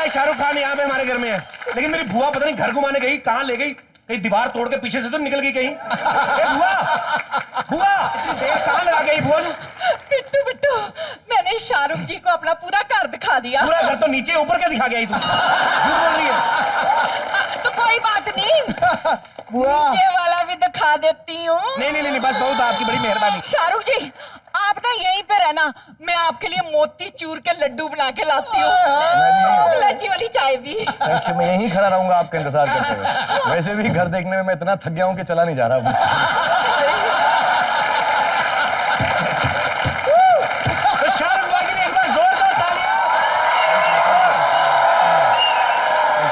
भाई शाहरुख खान यहाँ पे हमारे घर में है, लेकिन मेरी बुआ पता नहीं घर घुमाने गई, कहाँ ले गई, कहीं दीवार तोड़ के पीछे से तो निकल गई कहीं। बुआ बुआ इतनी देर कहाँ लगा गई बुआ? बिट्टू बिट्टू, मैंने शाहरुख जी को अपना पूरा घर दिखा दिया। पूरा घर तो नीचे ऊपर क्या दिखा गई तू? झूठ बोल रही है। तो कोई बात नहीं, नीचे वाला भी दिखा देती हूँ। नहीं बस बहुत, आपकी बड़ी मेहरबानी। शाहरुख जी आप ना यहीं पे रहना, मैं आपके लिए मोती चूर के लड्डू बना के लाती हूँ, इलायची वाली चाय भी। मैं यहीं खड़ा रहूंगा आपका इंतजार करते हुए। वैसे भी घर देखने में मैं इतना थक गया हूँ कि चला नहीं जा रहा मुझसे। तो शाहरुख भाई के लिए एक बार जोरदार तालियां।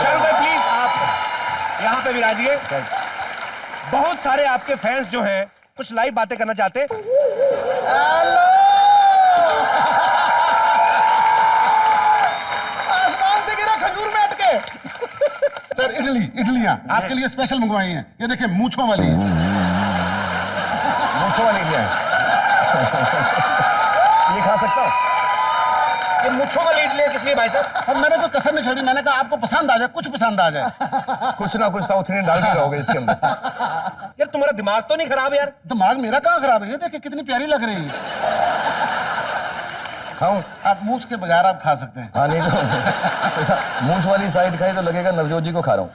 शाहरुख भाई प्लीज आप यहाँ पे विराजिए। बहुत सारे आपके फैंस जो हैं कुछ लाइव बातें करना चाहते हैं। आसमान से गिरा खजूर में अटके। सर इडलियां आपके लिए स्पेशल मंगवाई हैं, ये देखिए मूंछों वाली है। मूंछों वाली क्या है? ये खा सकता हूँ? ये मूंछों वाली इडली किस लिए भाई साहब? और मैंने कोई कसर नहीं छोड़ी, मैंने कहा आपको पसंद आ जाए, कुछ पसंद आ जाए। कुछ ना कुछ साउथ इंडियन डाल के रहोगे इसके अंदर। यार तुम्हारा दिमाग तो नहीं खराब यार? दिमाग मेरा कहाँ खराब है, ये देखिए कितनी प्यारी लग रही है। खाऊं? आप मूंछ के बगैर आप खा सकते हैं। हाँ नहीं तो ऐसा मूंछ वाली साइड खाई तो लगेगा नवजोत जी को खा रहा हूँ।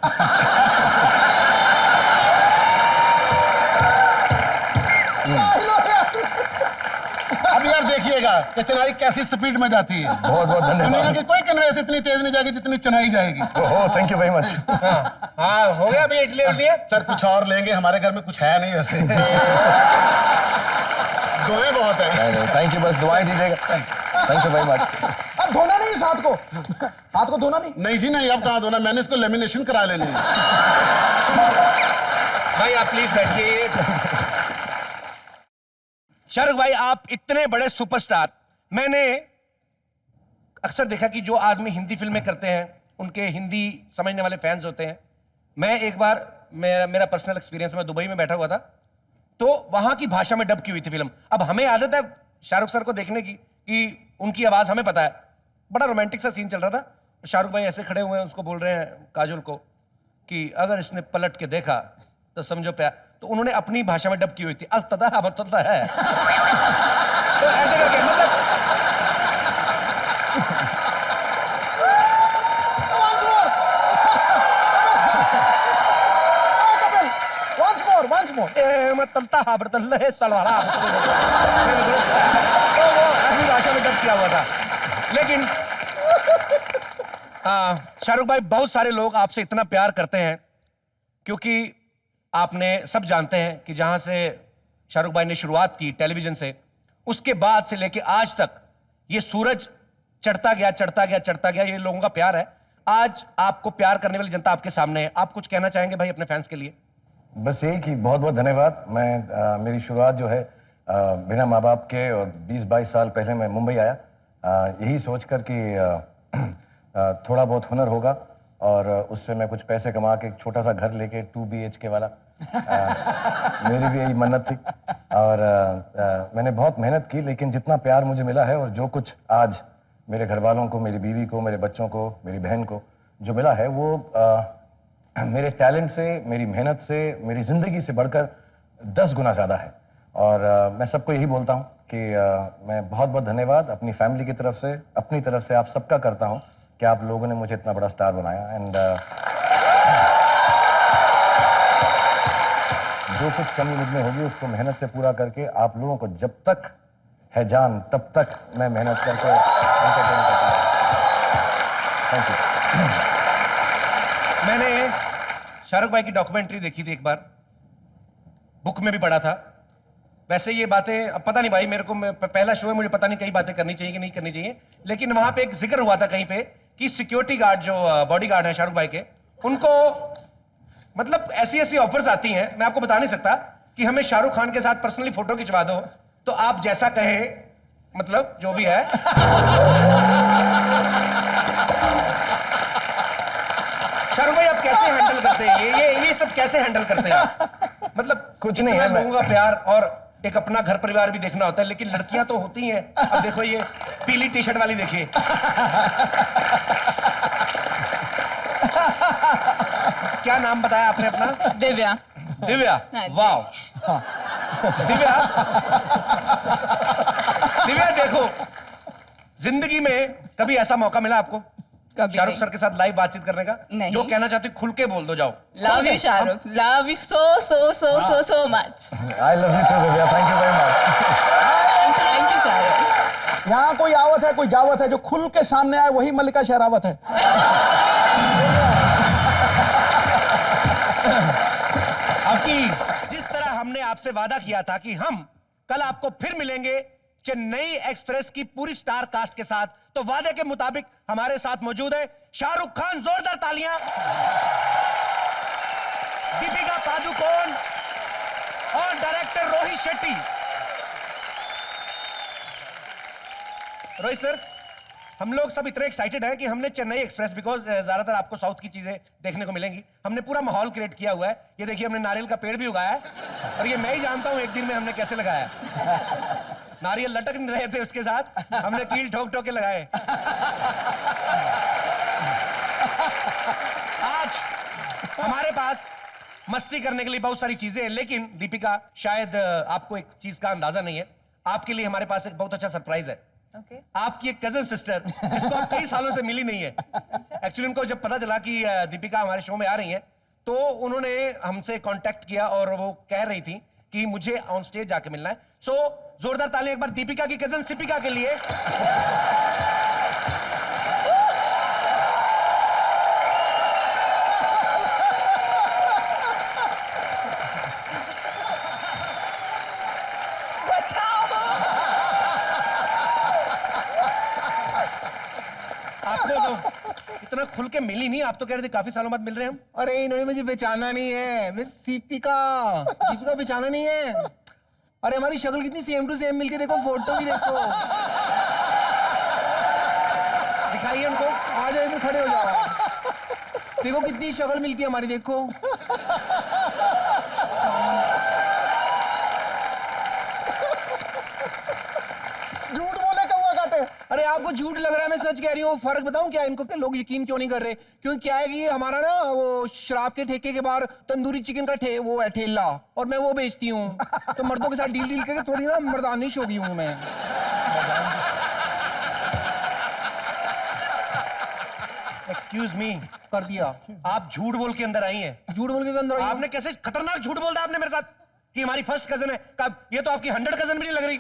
अब यार देखिएगा कि चेन्नई कैसी स्पीड में जाती है। बहुत बहुत दुनिया धन्यवाद। की कोई कन्वेंस इतनी तेज नहीं जाएगी जितनी चेन्नई जाएगी। Oh thank you very much. हाँ हो गया अभी इडली उडली है? सर कुछ और लेंगे, हमारे घर में कुछ है नहीं वैसे। दुआएं बहुत है। थैंक यू, बस दुआएं दीजिएगा। Thank you very much. अब धोना नहीं इस हाथ को, हाथ को धोना नहीं। नहीं जी नहीं, अब कहाँ धोना, मैंने इसको लेमिनेशन करा लेनी है। भाई आप प्लीज बैठिए। शाहरुख भाई आप इतने बड़े सुपरस्टार, मैंने अक्सर देखा कि जो आदमी हिंदी फिल्में करते हैं उनके हिंदी समझने वाले फैंस होते हैं। मैं एक बार मेरा पर्सनल एक्सपीरियंस में दुबई में बैठा हुआ था, तो वहां की भाषा में डब की हुई थी फिल्म। अब हमें आदत है शाहरुख सर को देखने की कि उनकी आवाज हमें पता है। बड़ा रोमांटिक सा सीन चल रहा था, शाहरुख भाई ऐसे खड़े हुए हैं, उसको बोल रहे हैं काजोल को कि अगर इसने पलट के देखा तो समझो प्यार। तो उन्होंने अपनी भाषा में डब की हुई थी, अल्तदा है तो ऐसे करके मतलब once more. तो वो ऐसी भाषा में डब किया हुआ था। लेकिन शाहरुख भाई बहुत सारे लोग आपसे इतना प्यार करते हैं क्योंकि आपने सब जानते हैं कि जहां से शाहरुख भाई ने शुरुआत की टेलीविजन से, उसके बाद से लेके आज तक ये सूरज चढ़ता गया चढ़ता गया चढ़ता गया। ये लोगों का प्यार है। आज आपको प्यार करने वाली जनता आपके सामने है। आप कुछ कहना चाहेंगे भाई अपने फैंस के लिए? बस यही कि बहुत बहुत धन्यवाद। मेरी शुरुआत जो है बिना माँ बाप के, और 20-22 साल पहले मैं मुंबई आया यही सोचकर कि थोड़ा बहुत हुनर होगा और उससे मैं कुछ पैसे कमा के एक छोटा सा घर लेके 2 BHK वाला, मेरी भी यही मन्नत थी। और मैंने बहुत मेहनत की, लेकिन जितना प्यार मुझे मिला है और जो कुछ आज मेरे घर वालों को, मेरी बीवी को, मेरे बच्चों को, मेरी बहन को जो मिला है, वो मेरे टैलेंट से, मेरी मेहनत से, मेरी ज़िंदगी से बढ़कर 10 गुना ज़्यादा है। और मैं सबको यही बोलता हूँ कि मैं बहुत बहुत धन्यवाद अपनी फैमिली की तरफ से, अपनी तरफ से आप सबका करता हूँ कि आप लोगों ने मुझे इतना बड़ा स्टार बनाया। एंड जो कुछ कमी मुझ में होगी उसको मेहनत से पूरा करके आप लोगों को जब तक है जान तब तक मैं मेहनत करके एंटरटेन करता हूँ। Thank you. मैंने शाहरुख भाई की डॉक्यूमेंट्री देखी थी एक बार, बुक में भी पढ़ा था। वैसे ये बातें अब पता नहीं भाई, मेरे को पहला शो है, मुझे पता नहीं कई बातें करनी चाहिए कि नहीं करनी चाहिए, लेकिन वहां पे एक जिक्र हुआ था कहीं पे कि सिक्योरिटी गार्ड जो बॉडी गार्ड है शाहरुख भाई के, उनको मतलब ऐसी ऐसी ऑफर्स आती हैं, मैं आपको बता नहीं सकता, कि हमें शाहरुख खान के साथ पर्सनली फोटो खिंचवा दो, तो आप जैसा कहे, मतलब जो भी है। शाहरुख भाई आप कैसे हैंडल करते हैं ये सब कैसे हैंडल करते हैं? मतलब कुछ नहीं है, लोगों का प्यार और एक अपना घर परिवार भी देखना होता है, लेकिन लड़कियां तो होती हैं। अब देखो ये पीली टी शर्ट वाली देखिए। क्या नाम बताया आपने अपना? दिव्या। दिव्या, हाँ जी। वाह। दिव्या, दिव्या देखो, जिंदगी में कभी ऐसा मौका मिला आपको कभी शाहरुख नहीं। सर के साथ लाइव बातचें करने का? नहीं। जो कहना चाहती खुल के बोल दो, जाओ। Love you Shahrukh, love you so much। I love you too, Divya. Thank you very much. Thank you Shahrukh. यहाँ कोई आवत है, कोई जावत है, जो खुल के सामने आए वही मल्लिका शेरावत है। आपकी जिस तरह हमने आपसे वादा किया था कि हम कल आपको फिर मिलेंगे चेन्नई एक्सप्रेस की पूरी स्टार कास्ट के साथ, तो वादे के मुताबिक हमारे साथ मौजूद है शाहरुख खान। जोरदार तालियां। दीपिका पादुकोण और डायरेक्टर रोहित शेट्टी। रोहित सर, हम लोग सब इतने एक्साइटेड हैं कि हमने चेन्नई एक्सप्रेस, बिकॉज ज्यादातर आपको साउथ की चीजें देखने को मिलेंगी, हमने पूरा माहौल क्रिएट किया हुआ है। ये देखिए, हमने नारियल का पेड़ भी उगाया है, और ये मैं ही जानता हूं एक दिन में हमने कैसे लगाया है। नारियल लटक नहीं रहे थे, उसके साथ हमने कील ठोक ठोक के लगाए। आज हमारे पास मस्ती करने के लिए बहुत सारी चीजें हैं, लेकिन दीपिका, शायद आपको एक चीज का अंदाजा नहीं है। आपके लिए हमारे पास एक बहुत अच्छा सरप्राइज है। आपकी एक कजन सिस्टर, जिसको आप कई सालों से मिली नहीं है। एक्चुअली उनको जब पता चला कि दीपिका हमारे शो में आ रही है, तो उन्होंने हमसे कांटेक्ट किया और वो कह रही थी कि मुझे ऑन स्टेज जाके मिलना है। सो जोरदार ताली एक बार दीपिका की कजन सिपिका के लिए। आपको तो इतना खुल के मिली नहीं, आप तो कह रहे थे काफी सालों बाद मिल रहे हैं हम। अरे इन्होंने मुझे पहचाना नहीं है, मैं दीपिका पहचाना नहीं है। अरे हमारी शक्ल कितनी सेम टू सेम, मिलके देखो, फोटो भी देखो। दिखाइए उनको। आ जाओ, इधर खड़े हो जाओ। देखो कितनी शक्ल मिलती है हमारी, देखो। झूठ बोले कौवा काटे। अरे आपको झूठ लग रहा है, मैं सच कह रही हूँ। फर्क बताऊं क्या इनको, लोग यकीन क्यों नहीं कर रहे? क्योंकि क्या है कि हमारा ना वो शराब के ठेके के बाहर तंदूरी चिकन का वो है ठेला, और मैं वो बेचती हूँ। तो मर्दों के साथ डील करके थोड़ी ना मर्दानिश हो गई हूँ मैं। एक्सक्यूज मी, कर दिया। आप झूठ बोल के अंदर आई हैं। झूठ बोल के अंदर आई हूँ। आपने कैसे खतरनाक झूठ बोल दिया आपने मेरे साथ कि हमारी फर्स्ट कजन है। कब? ये तो आपकी 100 कजन भी नहीं लग रही।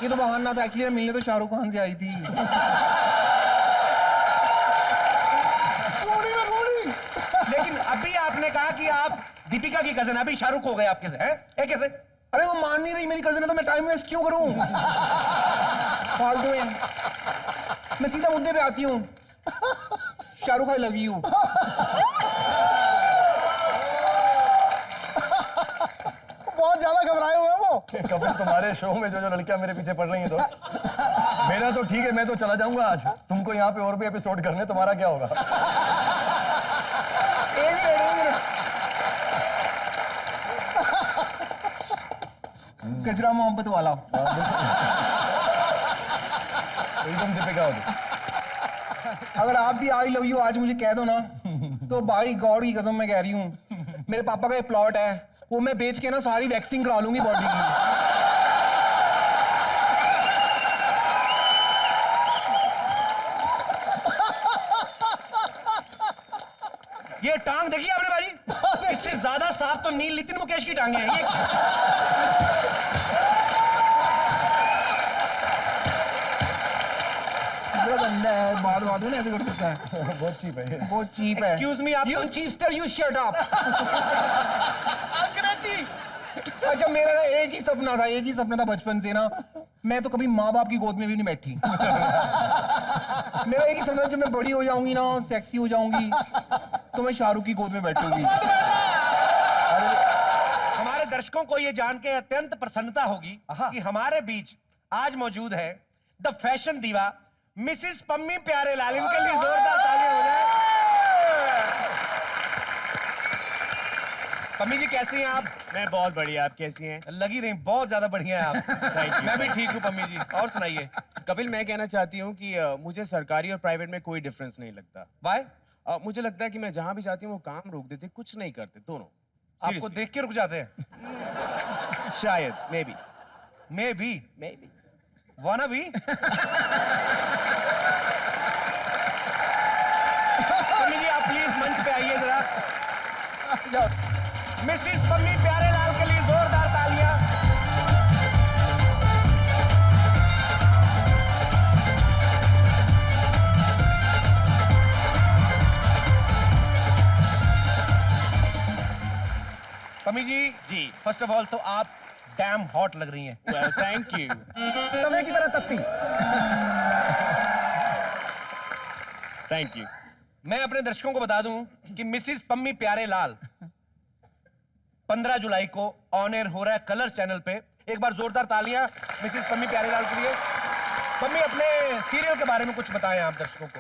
ये तो बहाना था, एक्चुअली मैं मिलने तो शाहरुख खान से आई थी। सोनी में गोली। लेकिन अभी आपने कहा कि आप दीपिका की कजन, अभी शाहरुख हो गए आपके से, हैं? ये कैसे? अरे वो मान नहीं रही मेरी कजन है, तो मैं टाइम वेस्ट क्यों करूं? फालतू में। मैं सीधा मुद्दे पे आती हूँ। Shahrukh, I love you. बहुत ज्यादा घबराए हुए हैं वो। कपिल, तुम्हारे शो में जो जो लड़कियां मेरे पीछे पड़ रही हैं, तो मेरा तो ठीक है, मैं तो चला जाऊंगा आज। तुमको यहाँ पे और भी एपिसोड करने, तुम्हारा क्या होगा? गजरा मोहब्बत वाला। एकदम दीपिका होगी। अगर आप भी आई लव यू आज मुझे कह दो ना, तो भाई गॉड की कसम मैं कह रही हूँ, मेरे पापा का एक प्लॉट है, वो मैं बेच के ना सारी वैक्सिंग करा लूंगी बॉडी की। ये टांग देखिए आपने भाई, इससे ज्यादा साफ तो नील नितिन मुकेश की टांगे हैं ये। गंदा है, बाद में ऐसे कर सकता है। बहुत चीप है ये। बहुत चीप है। Excuse me, आप You cheapster, you shut up। अंग्रेजी। अच्छा, मेरा ना एक ही सपना था बचपन से ना, मैं तो कभी माँ बाप की गोद में भी नहीं बैठी। मेरा एक ही सपना था, जब मैं बड़ी हो जाऊंगी ना, सेक्सी हो जाऊंगी, तो मैं शाहरुख की गोद में बैठूंगी। हमारे दर्शकों को ये जान के अत्यंत प्रसन्नता होगी कि हमारे बीच आज मौजूद है द फैशन दीवा मिसिस पम्मी प्यारेलाल। इनके लिए जोरदार तालियां हो जाए। पम्मी जी कैसी हैं आप? मैं बहुत बढ़िया, आप कैसी हैं? लगी रही, बहुत ज्यादा बढ़िया हैं आप। Thank you, मैं भी ठीक हूँ पम्मी जी। और सुनाइए। कपिल, मैं कहना चाहती हूँ कि मुझे सरकारी और प्राइवेट में कोई डिफरेंस नहीं लगता। वाई? मुझे लगता है कि मैं जहां भी जाती हूँ वो काम रोक देते, कुछ नहीं करते दोनों। आपको देख के रुक जाते हैं? शायद, मे बी। वाना भी? पम्मी जी आप प्लीज मंच पे आइए जरा। मिसिस पम्मी प्यारेलाल के लिए जोरदार तालियां। पम्मी जी फर्स्ट ऑफ ऑल तो आप डैम हॉट लग रही हैं। Well, thank you. तवे की तरह तत्ती। Thank you. मैं अपने दर्शकों को बता दूं कि मिसिस पम्मी प्यारेलाल 15 जुलाई को ऑन एयर हो रहा है कलर चैनल पे। एक बार जोरदार तालियां मिसिस पम्मी प्यारेलाल के लिए। पम्मी अपने सीरियल के बारे में कुछ बताएं आप दर्शकों को।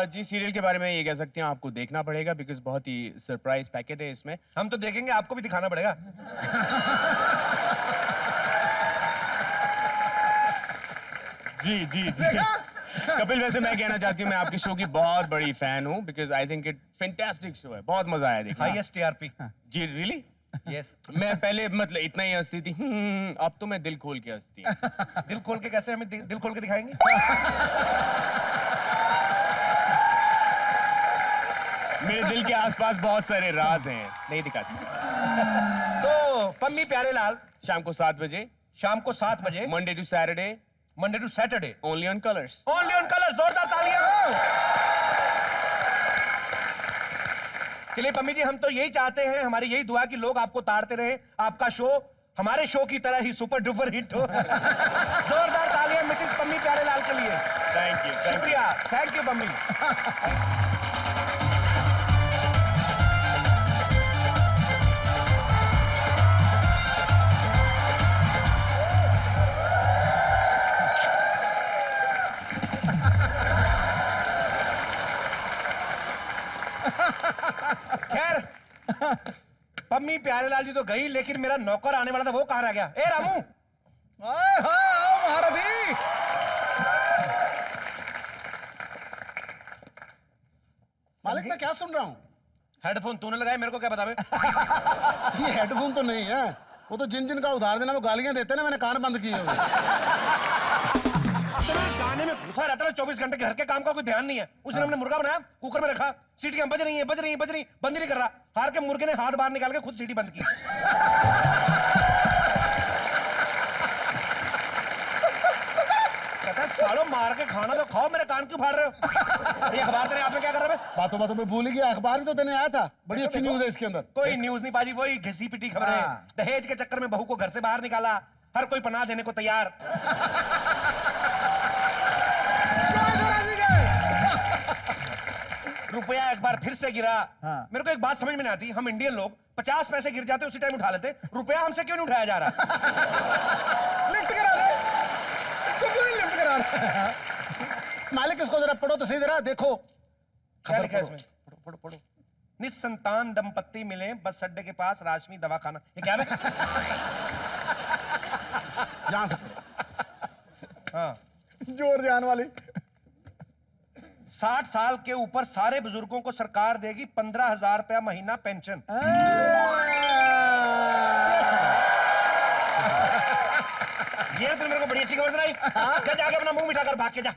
जी सीरियल के बारे में ये कह सकते हैं आपको देखना पड़ेगा बिकॉज बहुत ही सरप्राइज पैकेट है इसमें। हम तो देखेंगे, आपको भी दिखाना पड़ेगा। जी कपिल, वैसे मैं कहना चाहती हूँ मैं आपके शो की बहुत बड़ी फैन हूँ because I think it fantastic show है, बहुत मजा आया देखने में। Highest TRP. जी रियली? यस। मैं पहले मतलब इतना ही हंसती थी, अब तो मैं दिल खोल के हंसती हूँ। दिल खोल के कैसे? हमें दिल खोल के दिखाएंगे? मेरे दिल के आसपास बहुत सारे राज हैं, नहीं दिखा सकते। तो पम्मी प्यारेलाल शाम को 7 बजे, शाम को 7 बजे, Monday to Saturday, Monday to Saturday, only on Colors. Only on Colors. जोरदार तालियां। चलिए पम्मी जी, हम तो यही चाहते हैं, हमारी यही दुआ कि लोग आपको ताड़ते रहे, आपका शो हमारे शो की तरह ही सुपर डुपर हिट हो। जोरदार तालियां मिसिस पम्मी प्यारेलाल के लिए। Thank you. शुक्रिया, थैंक यू पम्मी। खैर पम्मी प्यारेलाल जी तो गई, लेकिन मेरा नौकर आने वाला था, वो कहाँ रह गया? ए रामू, महारथी। मालिक मैं क्या सुन रहा हूँ? हेडफोन तूने लगाए, मेरे को क्या बता बे? ये हेडफोन तो नहीं है, वो तो जिन जिन का उधार देना वो गालियां देते ना, मैंने कान बंद किए हुए। गाने में घुसा रहता है 24 घंटे, घर के काम का कोई ध्यान नहीं है। उसने हमने मुर्गा बनाया, कुकर में रखा, सीटियां बज रही हैं, बंद नहीं कर रहा। हार के मुर्गे ने हाथ बाहर निकाल के खुद सीटी बंद की। कहता है सालों मार के खाना तो खाओ, मेरे कान क्यों फाड़ रहे हो? ये अखबार तेरे हाथ में क्या कर रहा है? बातों बातों में भूल गया, अखबार ही तो देने आया था। बड़ी अच्छी न्यूज है इसके अंदर। कोई न्यूज नहीं बाजी, वही घिसी पिटी खबरें। दहेज के चक्कर में बहू को घर से बाहर निकाला, हर कोई पनाह देने को तैयार। रुपया एक बार फिर से गिरा। मेरे को एक बात समझ में नहीं आती, हम इंडियन लोग 50 पैसे गिर जाते उसी टाइम उठा लेते, रुपया हमसे क्यों नहीं उठाया जा रहा? लिफ्ट करा दे। इसको क्यों नहीं लिफ्ट करा रहा? मालिक इसको जरा पढ़ो तो सही, जरा देखो क्या लिखा है इसमें? पढ़ो। निसंतान दंपत्ति मिले बस अड्डे के पास राशमी दवाखाना। ये क्या है? यहां से पढ़ो। हाँ, जोर जान वाली। 60 साल के ऊपर सारे बुजुर्गों को सरकार देगी 15,000 रुपया महीना पेंशन। ये तो मेरे को बड़ी अच्छी खबर सुनाई। जा जाके अपना मुंह मिठा कर भाग के जा।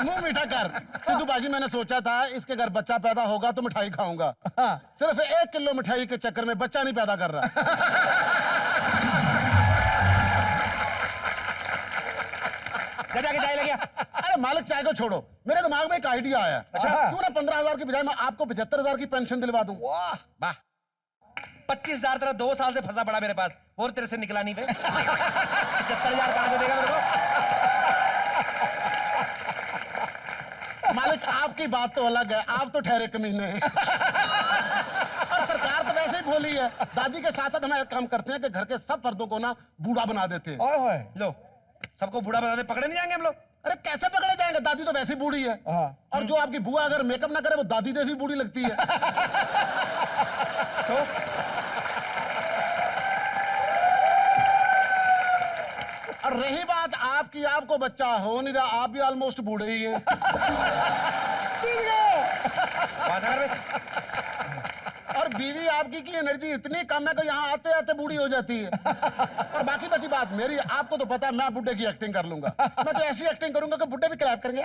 मुंह मीठा कर। सिद्धू बाजी, मैंने सोचा था इसके घर बच्चा पैदा होगा तो मिठाई खाऊंगा। सिर्फ 1 किलो मिठाई के चक्कर में बच्चा नहीं पैदा कर रहा। जाके चाय ले गया। अरे मालिक चाय को छोड़ो, मेरे दिमाग में एक आइडिया आया। अच्छा। क्यों ना 15,000 की बजाय मैं आपको 75,000 की पेंशन दिलवा दूं। वाह, 25,000 तेरा 2 साल से फंसा पड़ा मेरे पास, और तेरे से निकला नहीं बे। 75,000 कहां से देगा मेरे को? मालिक आपकी बात तो अलग है, आप तो ठहरे कमीने हैं। और सरकार तो वैसे ही भोली है। दादी के साथ साथ हम एक काम करते हैं कि घर के सब फर्दों को ना बूढ़ा बना देते हैं। ओए लो, सबको बूढ़ा बना दे, पकड़े नहीं जाएंगे हम लोग। अरे कैसे पकड़े जाएंगे, दादी तो वैसे ही बूढ़ी है। और जो आपकी बुआ अगर मेकअप ना करे वो दादी देवी बूढ़ी लगती है। तो और रही बात आपकी, आपको बच्चा हो नहीं रहा, आप भी ऑलमोस्ट बूढ़े ही हैं। वादागर में और बीवी आपकी की एनर्जी इतनी कम है कि यहाँ आते आते बूढ़ी हो जाती है। और बाकी बची बात मेरी, आपको तो पता है मैं बुड्ढे की एक्टिंग कर लूंगा। मैं तो ऐसी एक्टिंग करूंगा कि बुड्ढे भी क्लैप करेंगे।